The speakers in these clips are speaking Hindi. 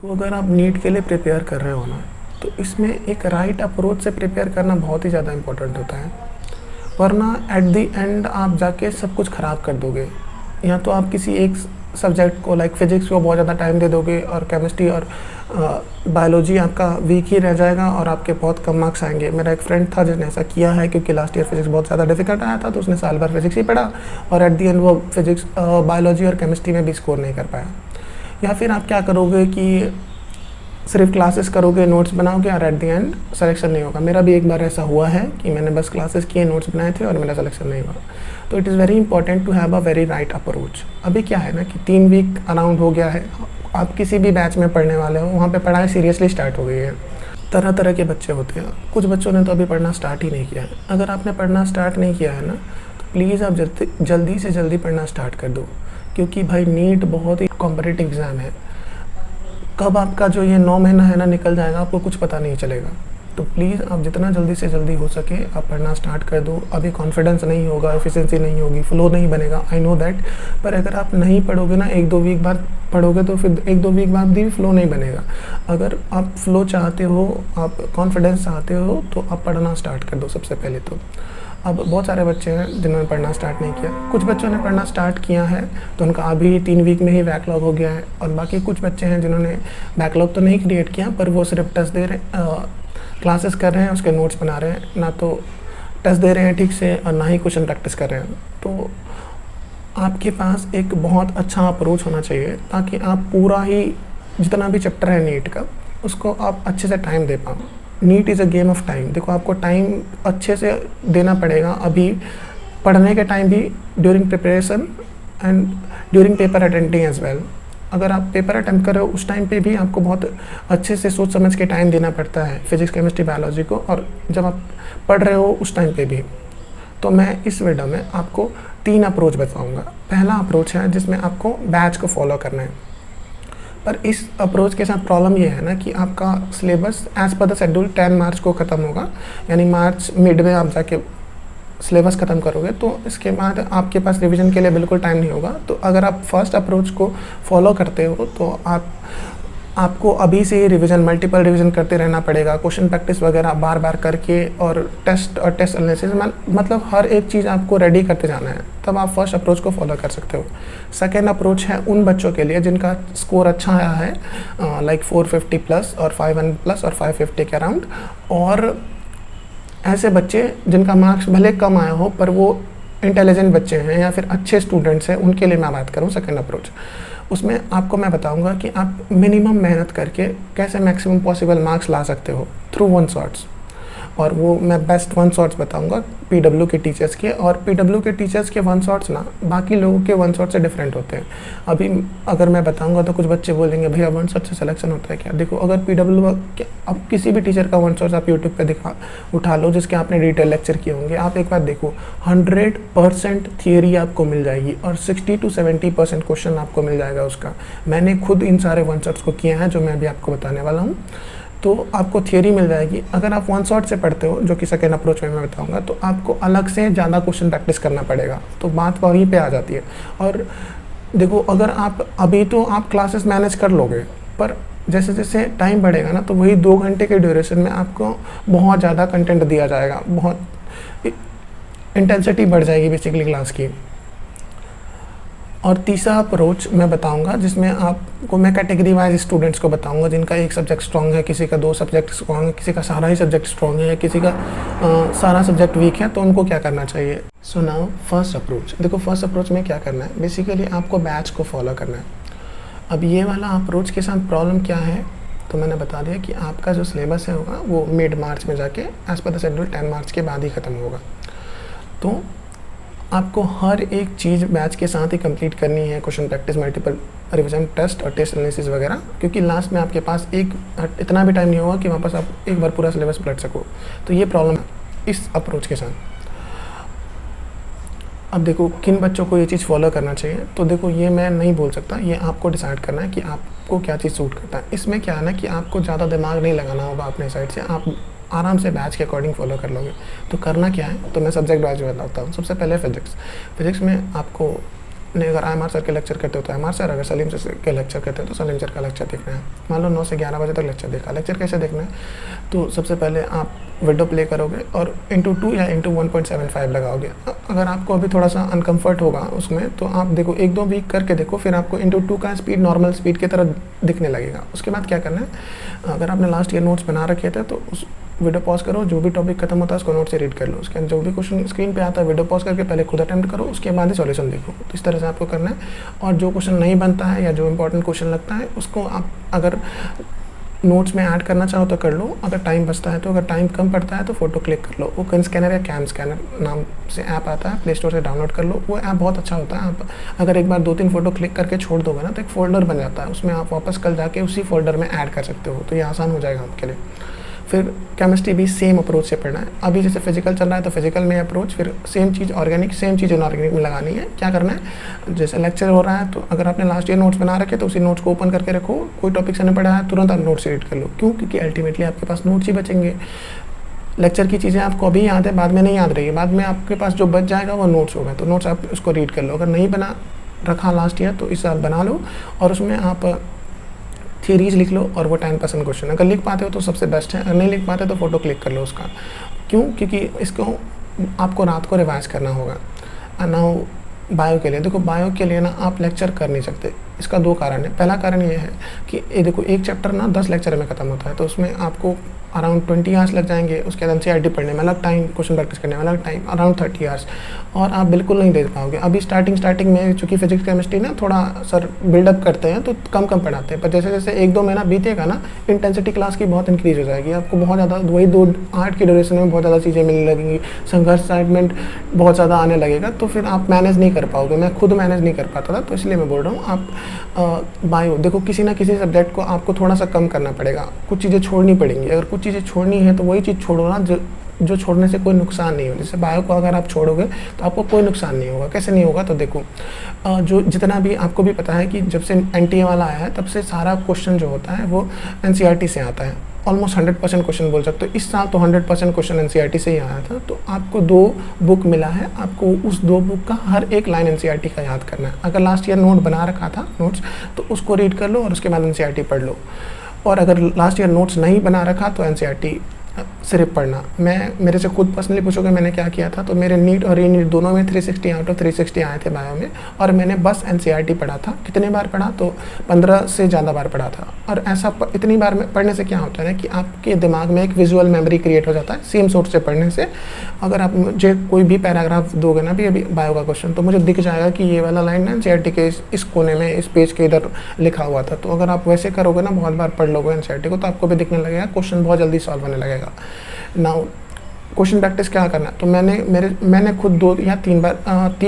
तो अगर आप नीट के लिए प्रिपेयर कर रहे हो ना, तो इसमें एक राइट अप्रोच से प्रिपेयर करना बहुत ही ज़्यादा इम्पोर्टेंट होता है, वरना एट दी एंड आप जाके सब कुछ ख़राब कर दोगे। या तो आप किसी एक सब्जेक्ट को लाइक फिजिक्स को बहुत ज़्यादा टाइम दे दोगे और केमिस्ट्री और बायोलॉजी आपका वीक ही रह जाएगा और आपके बहुत कम मार्क्स आएंगे। मेरा एक फ्रेंड था जिसने ऐसा किया है, क्योंकि लास्ट ईयर फिजिक्स बहुत ज़्यादा डिफिकल्ट आया था, तो उसने साल भर फिजिक्स ही पढ़ा और एट दी एंड वो फिजिक्स बायोलॉजी और केमिस्ट्री में भी स्कोर नहीं कर पाया। या फिर आप क्या करोगे कि सिर्फ क्लासेस करोगे, नोट्स बनाओगे और एट दी एंड सिलेक्शन नहीं होगा। मेरा भी एक बार ऐसा हुआ है कि मैंने बस क्लासेस किए, नोट्स बनाए थे और मेरा सिलेक्शन नहीं हुआ। तो it is very important to have a very right approach. अभी क्या है ना कि 3 वीक अराउंड हो गया है, आप किसी भी बैच में पढ़ने वाले हो, वहाँ पे पढ़ाई सीरियसली स्टार्ट हो गई है। तरह तरह के बच्चे होते हैं, कुछ बच्चों ने तो अभी पढ़ना स्टार्ट ही नहीं किया है। अगर आपने पढ़ना स्टार्ट नहीं किया है ना, तो प्लीज़ आप जल्दी से जल्दी पढ़ना स्टार्ट कर दो, क्योंकि भाई नीट बहुत ही कॉम्पिटिटिव एग्ज़ाम है। कब आपका जो ये 9 महीना है ना निकल जाएगा, आपको कुछ पता नहीं चलेगा। तो प्लीज़ आप जितना जल्दी से जल्दी हो सके आप पढ़ना स्टार्ट कर दो। अभी कॉन्फिडेंस नहीं होगा, एफिशिएंसी नहीं होगी, फ्लो नहीं बनेगा, आई नो दैट। पर अगर आप नहीं पढ़ोगे ना, 1-2 वीक बाद पढ़ोगे तो फिर 1-2 वीक बाद भी फ्लो नहीं बनेगा। अगर आप फ्लो चाहते हो, आप कॉन्फिडेंस चाहते हो, तो आप पढ़ना स्टार्ट कर दो सबसे पहले तो। अब बहुत सारे बच्चे हैं जिन्होंने पढ़ना स्टार्ट नहीं किया। कुछ बच्चों ने पढ़ना स्टार्ट किया है तो उनका अभी 3 वीक में ही बैकलॉग हो गया है, और बाकी कुछ बच्चे हैं जिन्होंने बैकलॉग तो नहीं क्रिएट किया, पर वो सिर्फ टेस्ट दे रहे, क्लासेस कर रहे हैं, उसके नोट्स बना रहे हैं, ना तो टेस्ट दे रहे हैं ठीक से और ना ही क्वेश्चन प्रैक्टिस कर रहे हैं। तो आपके पास एक बहुत अच्छा अप्रोच होना चाहिए, ताकि आप पूरा ही जितना भी चैप्टर है नीट का, उसको आप अच्छे से टाइम दे पाओ। NEET is a game of time. देखो, आपको टाइम अच्छे से देना पड़ेगा, अभी पढ़ने के टाइम भी, during preparation and during paper attending as well. अगर आप पेपर अटेम्प्ट कर रहे हो उस टाइम पे भी आपको बहुत अच्छे से सोच समझ के टाइम देना पड़ता है फिजिक्स, केमिस्ट्री, बायोलॉजी को, और जब आप पढ़ रहे हो उस टाइम पे भी। तो मैं इस वीडियो में आपको 3 अप्रोच बताऊँगा। पहला अप्रोच है जिसमें आपको बैच को फॉलो करना है, पर इस अप्रोच के साथ प्रॉब्लम ये है ना कि आपका syllabus as per the schedule 10 मार्च को ख़त्म होगा, यानी मार्च मिड में आप जाके सिलेबस ख़त्म करोगे, तो इसके बाद आपके पास रिवीजन के लिए बिल्कुल टाइम नहीं होगा। तो अगर आप फर्स्ट अप्रोच को फॉलो करते हो तो आपको अभी से ही रिवीजन, मल्टीपल रिवीजन करते रहना पड़ेगा, क्वेश्चन प्रैक्टिस वगैरह बार बार करके, और टेस्ट एनालिसिस, मतलब हर एक चीज़ आपको रेडी करते जाना है, तब आप फर्स्ट अप्रोच को फॉलो कर सकते हो। सेकेंड अप्रोच है उन बच्चों के लिए जिनका स्कोर अच्छा आया है, लाइक 450 प्लस और 500 प्लस और 550 के अराउंड, और ऐसे बच्चे जिनका मार्क्स भले कम आया हो पर वो इंटेलिजेंट बच्चे हैं या फिर अच्छे स्टूडेंट्स हैं, उनके लिए मैं बात करूँ सेकेंड अप्रोच। उसमें आपको मैं बताऊंगा कि आप मिनिमम मेहनत करके कैसे मैक्सिमम पॉसिबल मार्क्स ला सकते हो थ्रू वन शॉट्स, और वो मैं बेस्ट वन शॉट्स बताऊंगा पीडब्ल्यू के टीचर्स के। और पीडब्ल्यू के टीचर्स के वन शॉट्स ना बाकी लोगों के वन शॉट से डिफरेंट होते हैं। अभी अगर मैं बताऊंगा तो कुछ बच्चे बोलेंगे भैया वन शॉट से सिलेक्शन होता है क्या? देखो, अगर पीडब्ल्यू, अब किसी भी टीचर का वन शॉट्स आप यूट्यूब पे उठा लो जिसके आपने डिटेल लेक्चर किए होंगे, आप एक बार देखो 100% थियरी आपको मिल जाएगी और 60 to 70% क्वेश्चन आपको मिल जाएगा उसका। मैंने खुद इन सारे वन शॉट्स को किए हैं जो मैं अभी आपको बताने वाला हूँ। तो आपको थियरी मिल जाएगी। अगर आप वन शॉट से पढ़ते हो, जो कि सेकेंड अप्रोच में मैं बताऊंगा, तो आपको अलग से ज़्यादा क्वेश्चन प्रैक्टिस करना पड़ेगा। तो बात वहीं पे आ जाती है। और देखो, अगर आप अभी तो आप क्लासेस मैनेज कर लोगे, पर जैसे जैसे टाइम बढ़ेगा ना, तो वही 2 घंटे के ड्यूरेशन में आपको बहुत ज़्यादा कंटेंट दिया जाएगा, बहुत इंटेंसिटी बढ़ जाएगी बेसिकली क्लास की। और तीसरा अप्रोच मैं बताऊंगा जिसमें आपको मैं कैटेगरी वाइज स्टूडेंट्स को बताऊंगा जिनका एक सब्जेक्ट स्ट्रॉन्ग है, किसी का 2 सब्जेक्ट स्ट्रॉन्ग है, किसी का सारा ही सब्जेक्ट स्ट्रॉन्ग है, किसी का सारा सब्जेक्ट वीक है, तो उनको क्या करना चाहिए। So now first approach. देखो, फर्स्ट अप्रोच में क्या करना है, बेसिकली आपको बैच को फॉलो करना है। अब ये वाला अप्रोच के साथ प्रॉब्लम क्या है, तो मैंने बता दिया कि आपका जो सिलेबस है होगा वो मिड मार्च में जाके एज़ पर द शेड्यूल 10 मार्च के बाद ही ख़त्म होगा। तो आपको हर एक चीज़ बैच के साथ ही कंप्लीट करनी है, question practice, multiple revision, test और टेस्ट एनालिसिस वगैरह, क्योंकि लास्ट में आपके पास इतना भी टाइम नहीं होगा कि वापस आप एक बार पूरा सिलेबस पलट सको। तो ये प्रॉब्लम है इस अप्रोच के साथ। अब देखो, किन बच्चों को ये चीज़ फॉलो करना चाहिए, तो देखो ये मैं नहीं बोल सकता, ये आपको डिसाइड करना है कि आपको क्या चीज़ सूट करता है। इसमें क्या है ना कि आपको ज़्यादा दिमाग नहीं लगाना होगा अपने साइड से, आप आराम से बैच के अकॉर्डिंग फॉलो कर लोगे। तो करना क्या है, तो मैं सब्जेक्ट वाइज बताता हूँ। सबसे पहले फिजिक्स में आपको आपने अगर IMR सर के लेक्चर करते हो तो IMR सर, अगर सलीम सर के लेक्चर करते हो तो सलीम सर का लेक्चर देखना है। मान लो 9 से 11 बजे तक लेक्चर देखा। लेक्चर कैसे देखना है, तो सबसे पहले आप विंडो प्ले करोगे और *2 या *1.75 लगाओगे। अगर आपको अभी थोड़ा सा अनकम्फर्ट होगा उसमें, तो आप देखो 1-2 वीक करके देखो, फिर आपको *2 का स्पीड नॉर्मल स्पीड की तरह दिखने लगेगा। उसके बाद क्या करना है, अगर आपने लास्ट ईयर नोट्स बना रखे थे तो उस वीडियो पॉज करो, जो भी टॉपिक खत्म होता है उसको नोट से रीड कर लो। उसके बाद जो भी क्वेश्चन स्क्रीन पे आता है वीडियो पॉज करके पहले खुद अटेम्प्ट करो, उसके बाद ही सॉल्यूशन देखो। तो इस तरह से आपको करना है। और जो क्वेश्चन नहीं बनता है या जो इंपॉर्टेंट क्वेश्चन लगता है उसको आप अगर नोट्स में ऐड करना चाहो तो कर लो, अगर टाइम बचता है तो। अगर टाइम कम पड़ता है तो फोटो क्लिक कर लो। वो कैन स्कैनर या कैम स्कैनर नाम से ऐप आता है, प्ले स्टोर से डाउनलोड कर लो। वो ऐप बहुत अच्छा होता है। आप अगर एक बार 2-3 फोटो क्लिक करके छोड़ दोगे ना तो एक फ़ोल्डर बन जाता है, उसमें आप वापस कल जाके उसी फोल्डर में ऐड कर सकते हो। तो ये आसान हो जाएगा आपके लिए। फिर केमिस्ट्री भी सेम अप्रोच से पढ़ना है। अभी जैसे फिजिकल चल रहा है तो फिजिकल में अप्रोच, फिर सेम चीज़ ऑर्गेनिक, सेम चीज़ इनऑर्गेनिक में लगानी है। क्या करना है, जैसे लेक्चर हो रहा है तो अगर आपने लास्ट ईयर नोट्स बना रखे तो उसी नोट्स को ओपन करके रखो। कोई टॉपिक से नहीं पढ़ा है तुरंत आप नोट्स रीड कर लो। क्यों? क्योंकि अल्टीमेटली आपके पास नोट्स ही बचेंगे। लेक्चर की चीज़ें आपको अभी याद है, बाद में नहीं याद रहेगी। बाद में आपके पास जो बच जाएगा वो नोट्स होगा, तो नोट्स आप उसको रीड कर लो। अगर नहीं बना रखा लास्ट ईयर तो इस साल बना लो और उसमें आप थियरीज लिख लो और वो 10% क्वेश्चन। अगर लिख पाते हो तो सबसे बेस्ट है, अगर नहीं लिख पाते तो फोटो क्लिक कर लो उसका। क्यों? क्योंकि इसको आपको रात को रिवाइज करना होगा। नाउ बायो के लिए देखो, बायो के लिए ना आप लेक्चर कर नहीं सकते। इसका 2 कारण है। पहला कारण ये है कि ये देखो, एक चैप्टर ना 10 लेक्चर में ख़त्म होता है, तो उसमें आपको अराउंड 20 आवर्स लग जाएंगे। उसके बाद NCERT पढ़ने में अलग टाइम, क्वेश्चन प्रैक्टिस करने में अलग टाइम, अराउंड 30 आवर्स, और आप बिल्कुल नहीं दे पाओगे। अभी स्टार्टिंग में चूँकि फिजिक्स केमिस्ट्री ना थोड़ा सर बिल्डअप करते हैं तो कम पढ़ाते हैं, पर जैसे जैसे 1-2 महीना बीतेगा ना, इंटेंसिटी क्लास की बहुत इंक्रीज हो जाएगी। आपको बहुत ज़्यादा वही 2 आर्ट की ड्यूरेशन में बहुत ज़्यादा चीज़ें मिलने लगेंगी, संघर्ष एक्साइटमेंट बहुत ज़्यादा आने लगेगा, तो फिर आप मैनेज नहीं कर पाओगे। मैं खुद मैनेज नहीं कर पाता था, तो इसलिए मैं बोल रहा हूँ आप बायो देखो, किसी ना किसी सब्जेक्ट को आपको थोड़ा सा कम करना पड़ेगा, कुछ चीज़ें छोड़नी पड़ेंगी। अगर कुछ चीज़ें छोड़नी है तो वही चीज़ छोड़ो ना जो छोड़ने से कोई नुकसान नहीं हो। जैसे बायो को अगर आप छोड़ोगे तो आपको कोई नुकसान नहीं होगा। कैसे नहीं होगा, तो देखो जो जितना भी आपको भी पता है कि जब से NTA वाला आया है तब से सारा क्वेश्चन जो होता है वो NCERT से आता है। ऑलमोस्ट 100% क्वेश्चन बोल सकते हो। इस साल तो 100% क्वेश्चन NCERT से ही आया था। तो आपको 2 बुक मिला है, आपको उस 2 बुक का हर एक लाइन NCERT का याद करना है। अगर लास्ट ईयर नोट बना रखा था नोट्स तो उसको रीड कर लो और उसके बाद NCERT पढ़ लो। और अगर लास्ट ईयर नोट्स नहीं बना रखा तो NCERT सिर्फ पढ़ना। मेरे से खुद पर्सनली पूछोगे मैंने क्या किया था, तो मेरे नीट और रीनीट दोनों में 360 आउट ऑफ 360 आए थे बायो में, और मैंने बस NCERT पढ़ा था। कितने बार पढ़ा, तो 15 से ज़्यादा बार पढ़ा था। और ऐसा इतनी बार पढ़ने से क्या होता है ना कि आपके दिमाग में एक विजुअल मेमोरी क्रिएट हो जाता है सेम सोर्स से पढ़ने से। अगर आप मुझे कोई भी पैराग्राफ दोगे ना भी अभी बायो का क्वेश्चन, तो मुझे दिख जाएगा कि ये वाला लाइन ना NCERT के इस कोने में, इस पेज के इधर लिखा हुआ था। तो अगर आप वैसे करोगे ना, बहुत बार पढ़ लोगे NCERT को, तो आपको भी दिखने लगेगा, क्वेश्चन बहुत जल्दी सॉल्व होने लगेगा। नाउ क्वेश्चन प्रैक्टिस क्या करना है, तो मैंने खुद 2 या 3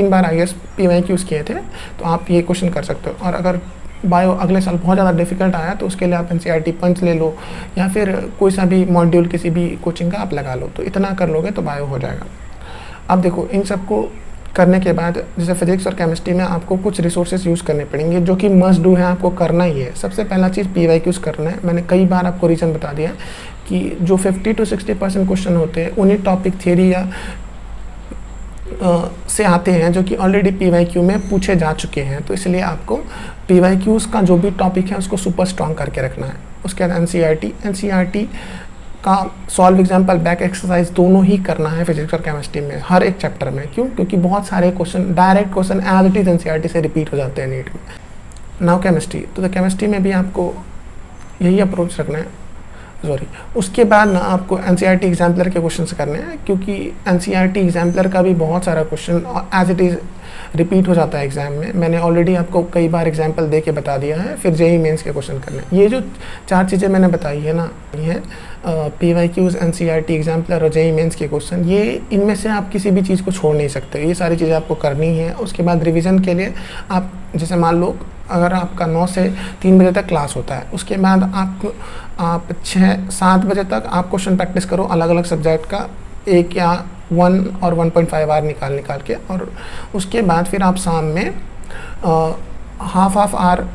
बार IAS PYQs किए थे, तो आप ये क्वेश्चन कर सकते हो। और अगर बायो अगले साल बहुत ज़्यादा डिफिकल्ट आया तो उसके लिए आप NCERT पंच ले लो या फिर कोई सा भी मॉड्यूल किसी भी कोचिंग का आप लगा लो। तो इतना कर लोगे तो बायो हो जाएगा। अब देखो, इन सबको करने के बाद जैसे फिजिक्स और केमिस्ट्री में आपको कुछ रिसोर्सेज यूज़ करने पड़ेंगे जो कि मस्ट डू है, आपको करना ही है। सबसे पहला चीज़ PYQs करना है। मैंने कई बार आपको रीज़न बता दिया कि जो 50 to 60% क्वेश्चन होते हैं उन्हीं टॉपिक थियरी या से आते हैं जो कि ऑलरेडी PYQ में पूछे जा चुके हैं। तो इसलिए आपको PYQs का जो भी टॉपिक है उसको सुपर स्ट्रॉन्ग करके रखना है। उसके बाद NCERT का सॉल्व एग्जाम्पल, बैक एक्सरसाइज दोनों ही करना है फिजिक्स और केमिस्ट्री में, हर एक चैप्टर में। क्यों? क्योंकि बहुत सारे question direct question as it is NCERT से रिपीट हो जाते हैं नीट में। नाउ केमिस्ट्री, तो केमिस्ट्री में भी आपको यही अप्रोच रखना है। उसके बाद ना आपको NCERT एग्जाम्पलर के क्वेश्चन करने हैं, क्योंकि NCERT एग्जाम्पलर का भी बहुत सारा question as it is repeat हो जाता है एग्जाम में। मैंने ऑलरेडी आपको कई बार एग्जाम्पल दे के बता दिया है। फिर JEE मेंस के क्वेश्चन करने, ये जो 4 चीज़ें मैंने बताई है ना, ये है PYQs, NCERT एग्जाम्पलर और JEE मेंस के क्वेश्चन। ये इनमें से आप किसी भी चीज़ को छोड़ नहीं सकते, ये सारी चीज़ें आपको करनी है। उसके बाद रिवीजन के लिए आप जैसे मान लो अगर आपका 9 से 3 बजे तक क्लास होता है, उसके बाद आप 6-7 बजे तक आप क्वेश्चन प्रैक्टिस करो अलग अलग सब्जेक्ट का, 1 या 1 और 1.5 आवर निकाल के। और उसके बाद फिर आप शाम में हाफ आवर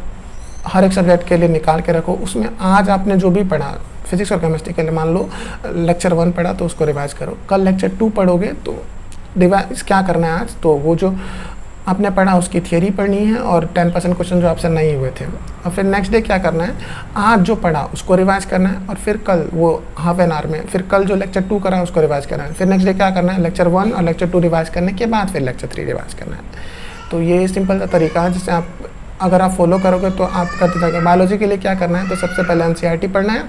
हर एक सब्जेक्ट के लिए निकाल के रखो। उसमें आज आपने जो भी पढ़ा फिजिक्स और केमिस्ट्री के लिए, मान लो लेक्चर 1 पढ़ा तो उसको रिवाइज करो। कल लेक्चर 2 पढ़ोगे तो रिवाइज क्या करना है आज, तो वो जो आपने पढ़ा उसकी थियरी पढ़नी है और 10% क्वेश्चन जो आपसे नहीं हुए थे। और फिर नेक्स्ट डे क्या करना है, आज जो पढ़ा उसको रिवाइज करना है, और फिर कल वो हाफ एन आवर में फिर कल जो लेक्चर 2 करा है उसको रिवाइज करना है। फिर नेक्स्ट डे क्या करना है, लेक्चर 1 और लेक्चर 2 रिवाइज करने के बाद फिर लेक्चर 3 रिवाइज करना है। तो ये सिंपल सा तरीका है जिससे आप अगर आप फॉलो करोगे तो आप करते जाओगे। बायोलॉजी के लिए क्या करना है, तो सबसे पहले एनसीईआरटी पढ़ना है,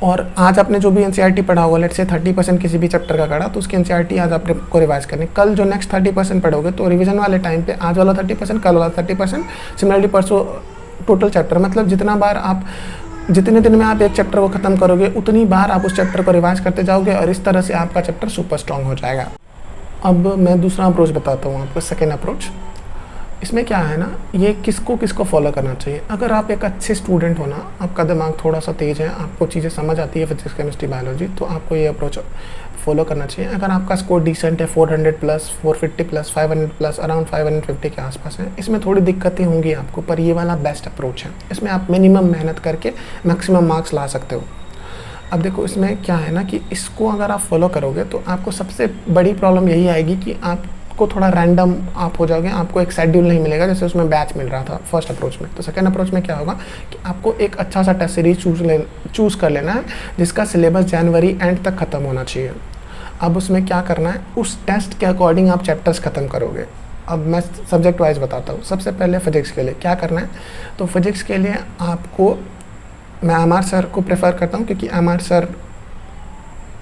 और आज आपने जो भी एनसीईआरटी पढ़ा होगा, लेट्स से 30% किसी भी चैप्टर का पढ़ा, तो उसकी एनसीईआरटी आज आपने को रिवाइज करनी। कल जो नेक्स्ट 30% पढ़ोगे तो रिवीजन वाले टाइम पे आज वाला 30%, कल वाला 30%, सिमिलरली परसों टोटल चैप्टर, मतलब जितना बार आप जितने दिन में आप एक चैप्टर को खत्म करोगे उतनी बार आप उस चैप्टर को रिवाइज करते जाओगे, और इस तरह से आपका चैप्टर सुपर स्ट्रॉन्ग हो जाएगा। अब मैं दूसरा अप्रोच बताता हूँ आपको, सेकेंड अप्रोच। इसमें क्या है ना, ये किसको किसको फॉलो करना चाहिए। अगर आप एक अच्छे स्टूडेंट हो ना, आपका दिमाग थोड़ा सा तेज़ है, आपको चीज़ें समझ आती है फिजिक्स केमिस्ट्री बायोलॉजी, तो आपको ये अप्रोच फॉलो करना चाहिए। अगर आपका स्कोर डिसेंट है, 400 प्लस, 450 प्लस, 500 प्लस, अराउंड 550 के आसपास है, इसमें थोड़ी दिक्कतें होंगी आपको, पर ये वाला बेस्ट अप्रोच है। इसमें आप मिनिमम मेहनत करके मैक्सिमम मार्क्स ला सकते हो। अब देखो इसमें क्या है ना कि इसको अगर आप फॉलो करोगे तो आपको सबसे बड़ी प्रॉब्लम यही आएगी कि आपको थोड़ा रैंडम आप हो जाओगे, आपको एक शेड्यूल नहीं मिलेगा जैसे उसमें बैच मिल रहा था फर्स्ट अप्रोच में। तो सेकंड अप्रोच में क्या होगा कि आपको एक अच्छा सा टेस्ट सीरीज चूज़ कर लेना है जिसका सिलेबस जनवरी एंड तक ख़त्म होना चाहिए। अब उसमें क्या करना है, उस टेस्ट के अकॉर्डिंग आप चैप्टर्स ख़त्म करोगे। अब मैं सब्जेक्ट वाइज बताता हूँ। सबसे पहले फिजिक्स के लिए क्या करना है, तो फिजिक्स के लिए आपको मैं एमआर सर को प्रेफर करता हूँ क्योंकि MR sir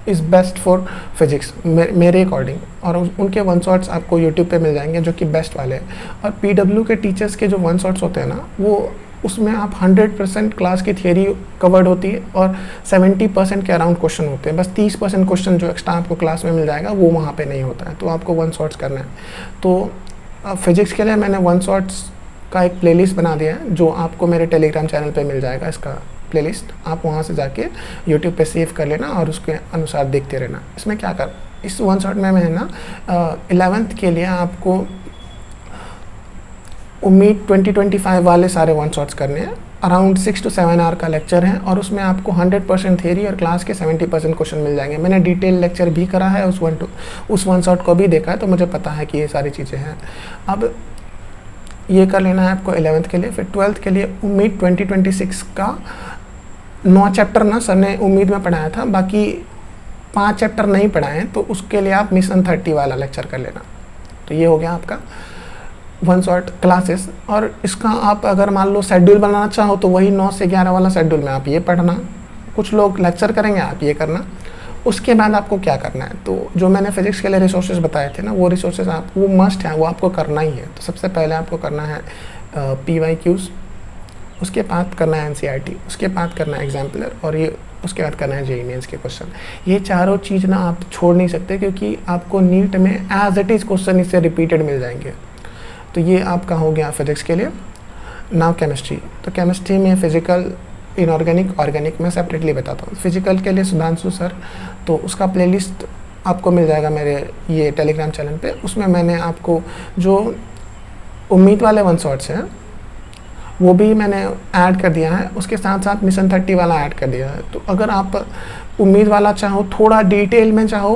is best for physics मेरे अकॉर्डिंग, और उनके वन शॉट्स आपको यूट्यूब पे मिल जाएंगे जो कि बेस्ट वाले हैं। और पीडब्ल्यू के टीचर्स के जो वन शॉट्स होते हैं ना, वो उसमें आप 100% क्लास की थियरी कवर्ड होती है और 70% के अराउंड क्वेश्चन होते हैं। बस 30% क्वेश्चन जो एक्स्ट्रा आपको क्लास में मिल जाएगा वो वहाँ पे नहीं होता है, तो आपको वन शॉट्स करना है। तो फिजिक्स के लिए मैंने वन शॉट्स का एक प्लेलिस्ट बना दिया है जो आपको मेरे टेलीग्राम चैनल पे मिल जाएगा। इसका प्लेलिस्ट आप वहाँ से जाके यूट्यूब पे सेव कर लेना और उसके अनुसार देखते रहना। इसमें क्या कर, इस वन शॉट में मैं ना 11th के लिए आपको उम्मीद 2025 वाले सारे वन शॉट्स करने हैं। अराउंड 6 to 7 आवर का लेक्चर है और उसमें आपको 100% थियरी और क्लास के 70% क्वेश्चन मिल जाएंगे। मैंने डिटेल लेक्चर भी करा है, उस वन शॉट को भी देखा है, तो मुझे पता है कि ये सारी चीज़ें हैं। अब ये कर लेना है आपको 11th के लिए। फिर 12th के लिए उम्मीद 2026 का 9 चैप्टर ना सर ने उम्मीद में पढ़ाया था, बाकी 5 चैप्टर नहीं पढ़ाए हैं, तो उसके लिए आप मिशन 30 वाला लेक्चर कर लेना। तो ये हो गया आपका वन शॉट क्लासेस। और इसका आप अगर मान लो शेड्यूल बनाना चाहो तो वही 9 से 11 वाला शेड्यूल में आप ये पढ़ना, कुछ लोग लेक्चर करेंगे, आप ये करना। उसके बाद आपको क्या करना है, तो जो मैंने फिजिक्स के लिए रिसोर्सेज बताए थे ना, वो रिसोर्सेज आप वो मस्ट है, वो आपको करना ही है। तो सबसे पहले आपको करना है PYQs, उसके बाद करना है NCERT, उसके बाद करना है एग्जाम्पलर, और ये उसके बाद करना है JEE मेंस के क्वेश्चन। ये चारों चीज़ ना आप छोड़ नहीं सकते क्योंकि आपको नीट में एज इट इज़ क्वेश्चन इससे रिपीटेड मिल जाएंगे। तो ये आपका हो गया फिजिक्स के लिए। नाउ केमिस्ट्री, तो केमिस्ट्री में फिजिकल, इनऑर्गेनिक, ऑर्गेनिक मैं सेपरेटली बताता हूँ। फिजिकल के लिए सुधांशु सर, तो उसका प्लेलिस्ट आपको मिल जाएगा मेरे ये टेलीग्राम चैनल पे। उसमें मैंने आपको जो उम्मीद वाले वन शॉट्स हैं वो भी मैंने ऐड कर दिया है, उसके साथ साथ मिशन 30 वाला ऐड कर दिया है। तो अगर आप उम्मीद वाला चाहो, थोड़ा डिटेल में चाहो,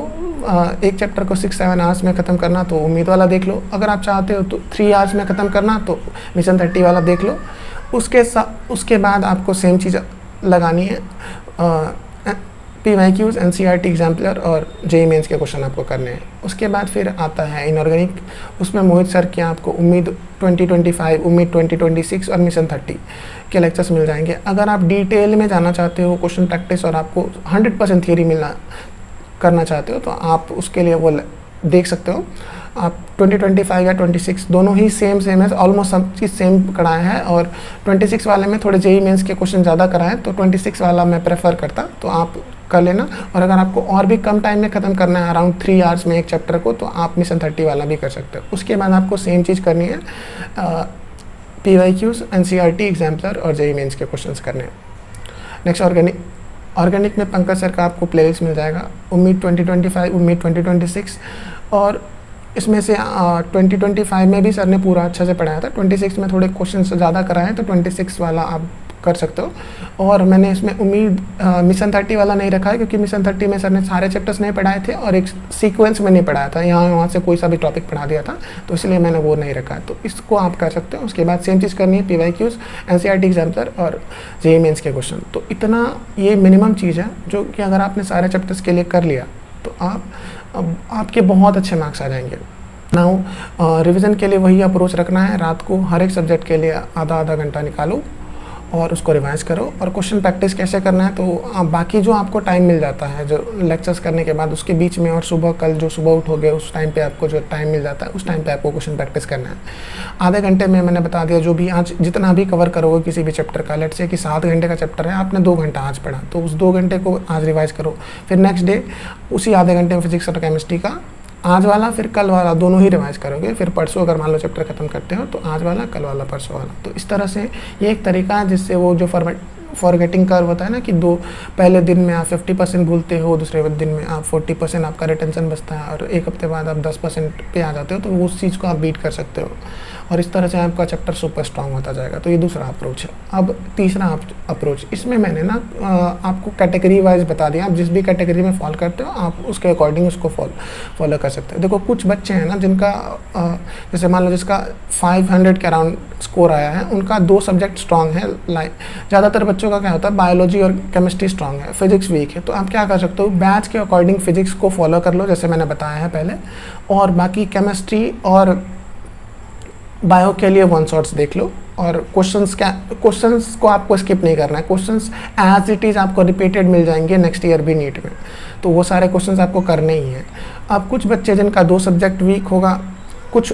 एक चैप्टर को 6-7 आवर्स में ख़त्म करना, तो उम्मीद वाला देख लो। अगर आप चाहते हो तो 3 आवर्स में ख़त्म करना, तो मिशन 30 वाला देख लो। उसके बाद आपको सेम चीज़ लगानी है, PYQs, NCERT एग्जाम्पलर और JEE मेंस के क्वेश्चन आपको करने हैं। उसके बाद फिर आता है इनऑर्गेनिक, उसमें मोहित सर के आपको उम्मीद 2025, उम्मीद 2026 और मिशन 30 के लेक्चर्स मिल जाएंगे। अगर आप डिटेल में जाना चाहते हो, क्वेश्चन प्रैक्टिस, और आपको 100% थियरी करना चाहते हो, तो आप उसके लिए वो देख सकते हो। आप 2025 या 26 दोनों ही सेम है, ऑलमोस्ट सब चीज़ सेम कराए हैं। और 26 वाले में थोड़े JEE मेंस के क्वेश्चन ज़्यादा कराए, तो 26 वाला मैं प्रेफर करता, तो आप कर लेना। और अगर आपको और भी कम टाइम में ख़त्म करना है, अराउंड 3 आवर्स में एक चैप्टर को, तो आप मिशन 30 वाला भी कर सकते हो। उसके बाद आपको सेम चीज़ करनी है, PYQs, NCERT एग्जाम्पलर और JEE मेंस के क्वेश्चंस करने हैं। नेक्स्ट ऑर्गेनिक में पंकज सर का आपको प्लेलिस्ट मिल जाएगा, उम्मीद 2025, उम्मीद 2026, और इसमें से 2025 में भी सर ने पूरा अच्छे से पढ़ाया था। 26 में थोड़े क्वेश्चन ज़्यादा कराए हैं, तो 26 वाला आप कर सकते हो। और मैंने इसमें उम्मीद मिशन 30 वाला नहीं रखा है, क्योंकि मिशन 30 में सर ने सारे चैप्टर्स नहीं पढ़ाए थे और एक सीक्वेंस में नहीं पढ़ाया था, यहाँ वहाँ से कोई सा भी टॉपिक पढ़ा दिया था, तो इसलिए मैंने वो नहीं रखा है। तो इसको आप कर सकते हो। उसके बाद सेम चीज़ करनी है PYQs, NCERT एग्जाम्पलर और JEE मेंस के क्वेश्चन। तो इतना ये मिनिमम चीज़ है जो कि अगर आपने सारे चैप्टर्स के लिए कर लिया तो आपके बहुत अच्छे मार्क्स आ जाएंगे। नाउ रिवीजन के लिए वही अप्रोच रखना है, रात को हर एक सब्जेक्ट के लिए आधा आधा घंटा निकालो और उसको रिवाइज करो। और क्वेश्चन प्रैक्टिस कैसे करना है, तो बाकी जो आपको टाइम मिल जाता है जो लेक्चर्स करने के बाद, उसके बीच में और सुबह कल जो सुबह उठोगे उस टाइम पे आपको जो टाइम मिल जाता है, उस टाइम पे आपको क्वेश्चन प्रैक्टिस करना है। आधे घंटे में मैंने बता दिया, जो भी आज जितना भी कवर करोगे किसी भी चैप्टर का, लेट से कि 7 घंटे का चैप्टर है, आपने 2 घंटा आज पढ़ा, तो उस 2 घंटे को आज रिवाइज करो। फिर नेक्स्ट डे उसी आधे घंटे में फिजिक्स और केमिस्ट्री का आज वाला फिर कल वाला दोनों ही रिवाइज करोगे। फिर परसों अगर मान लो चैप्टर खत्म करते हो तो आज वाला कल वाला परसों वाला। तो इस तरह से ये एक तरीका है जिससे वो जो फॉरगेटिंग कर्व होता है ना, कि पहले दिन में आप 50% भूलते हो, दूसरे दिन में आप 40% आपका रिटेंशन बचता है और एक हफ्ते बाद आप 10% पे आ जाते हो, तो उस चीज़ को आप बीट कर सकते हो और इस तरह से आपका चैप्टर सुपर स्ट्रांग होता जाएगा। तो ये दूसरा अप्रोच है। अब तीसरा अप्रोच, इसमें मैंने ना आपको कैटेगरी वाइज बता दिया, आप जिस भी कैटेगरी में फॉलो करते हो आप उसके अकॉर्डिंग उसको फॉलो कर सकते हो। देखो कुछ बच्चे हैं ना जिनका जैसे मान लो जिसका 500 के अराउंड स्कोर आया है, उनका 2 सब्जेक्ट स्ट्रांग है। ज़्यादातर बच्चों का क्या होता है, बायोलॉजी और केमिस्ट्री स्ट्रांग है, फिजिक्स वीक है। तो आप क्या कर सकते हो, बैच के अकॉर्डिंग फिजिक्स को फॉलो कर लो जैसे मैंने बताया है पहले, और बाकी केमिस्ट्री और बायो के लिए 1 शॉट्स देख लो। और क्वेश्चंस को आपको स्किप नहीं करना है, क्वेश्चंस एज इट इज़ आपको रिपीटेड मिल जाएंगे नेक्स्ट ईयर भी नीट में, तो वो सारे क्वेश्चंस आपको करने ही हैं। अब कुछ बच्चे जिनका 2 सब्जेक्ट वीक होगा, कुछ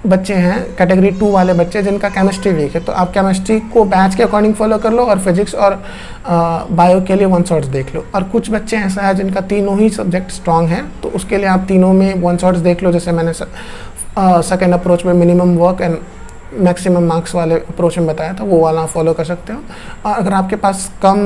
बच्चे हैं कैटेगरी 2 वाले बच्चे जिनका केमिस्ट्री वीक है, तो आप केमिस्ट्री को बैच के अकॉर्डिंग फॉलो कर लो और फिजिक्स और बायो के लिए 1 शॉट्स देख लो। और कुछ बच्चे ऐसा है जिनका तीनों ही सब्जेक्ट स्ट्रांग है, तो उसके लिए आप तीनों में 1 शॉट्स देख लो, जैसे मैंने सेकेंड अप्रोच में minimum work and maximum marks वाले अप्रोच में बताया था, वो वाला आप फॉलो कर सकते हो। और अगर आपके पास कम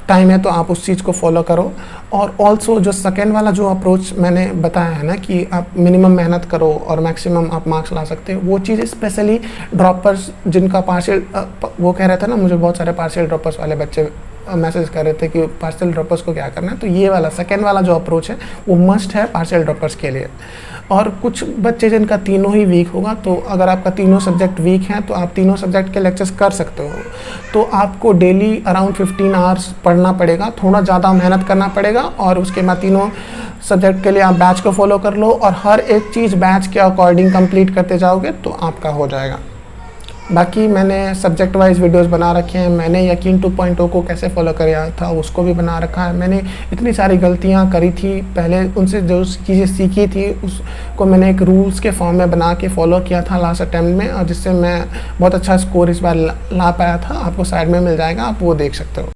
टाइम है तो आप उस चीज़ को फॉलो करो। और ऑल्सो जो सेकेंड वाला जो अप्रोच मैंने बताया है ना कि आप मिनिमम मेहनत करो और मैक्सिमम आप मार्क्स ला सकते हो, वो चीज़ स्पेशली ड्रॉपर्स जिनका पार्शियल वो कह रहे थे ना, मुझे बहुत सारे पार्शियल ड्रॉपर्स वाले बच्चे मैसेज कर रहे थे कि पार्शियल ड्रॉपर्स को क्या करना है, तो ये वाला सेकेंड वाला जो अप्रोच है वो मस्ट है पार्शियल ड्रॉपर्स के लिए। और कुछ बच्चे जिनका तीनों ही वीक होगा, तो अगर आपका तीनों सब्जेक्ट वीक हैं तो आप तीनों सब्जेक्ट के लेक्चर्स कर सकते हो, तो आपको डेली अराउंड 15 आवर्स पढ़ना पड़ेगा, थोड़ा ज़्यादा मेहनत करना पड़ेगा। और उसके बाद तीनों सब्जेक्ट के लिए आप बैच को फॉलो कर लो और हर एक चीज़ बैच के अकॉर्डिंग कंप्लीट करते जाओगे तो आपका हो जाएगा। बाकी मैंने सब्जेक्ट वाइज वीडियोस बना रखे हैं, मैंने यकीन 2.0 को कैसे फॉलो किया था उसको भी बना रखा है। मैंने इतनी सारी गलतियां करी थी पहले, उनसे जो चीज़ें सीखी थी उसको मैंने एक रूल्स के फॉर्म में बना के फॉलो किया था लास्ट अटैम्प्ट में, और जिससे मैं बहुत अच्छा स्कोर इस बार ला पाया था। आपको साइड में मिल जाएगा, आप वो देख सकते हो।